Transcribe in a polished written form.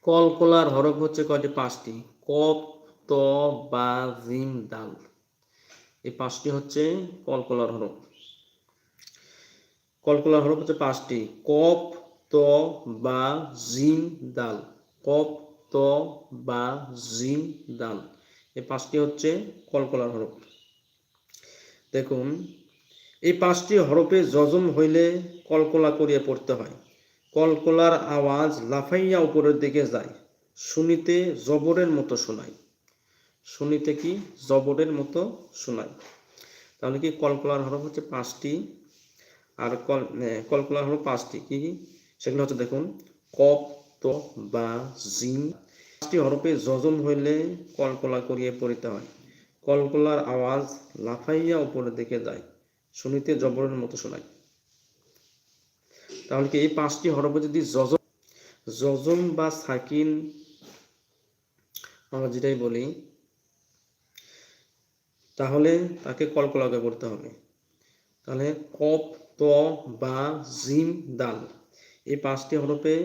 কলকলার হরফ হচ্ছে কয়টি? 5টি। কফ, ত, বা, জিম, দাল। এই 5টি হচ্ছে কলকলার হরফ। কলকলার হরফ হচ্ছে 5টি। কফ, ত, বা, জিম, দাল। কফ, ত, বা, জিম, দাল। এই 5টি হচ্ছে কলকলার হরফ। দেখুন, এই 5টি হরফে যজম হইলে কলকলা করিয়া পড়তে হয়। কলকলার আওয়াজ লাফাইয়া উপরের দিকে যায়, শুনিতে জবরের মতো শোনায়। শুনিতে কি? জবরের মতো শোনায়। তাহলে কি কলকলার হরফ হচ্ছে 5টি, আর কলকলার হরফ 5টি। কি কি সেগুলো হচ্ছে দেখুন, কফ, ত, বা, জিম। 5টি হরফে যজম হইলে কলকলা করিয়া পড়িতে হয়। কলকলার আওয়াজ লাফাইয়া উপরের দিকে যায়, শুনিতে জবরের মতো শোনায়। তাহলে কি এই 5টি হরফে যদি যজম বা সাকিন আমরা যেটাই বলি, তাহলে তাকে কলকলা করে পড়তে হবে। তাহলে কফ, ত, বা, জিম, দাল এই 5টি হরফে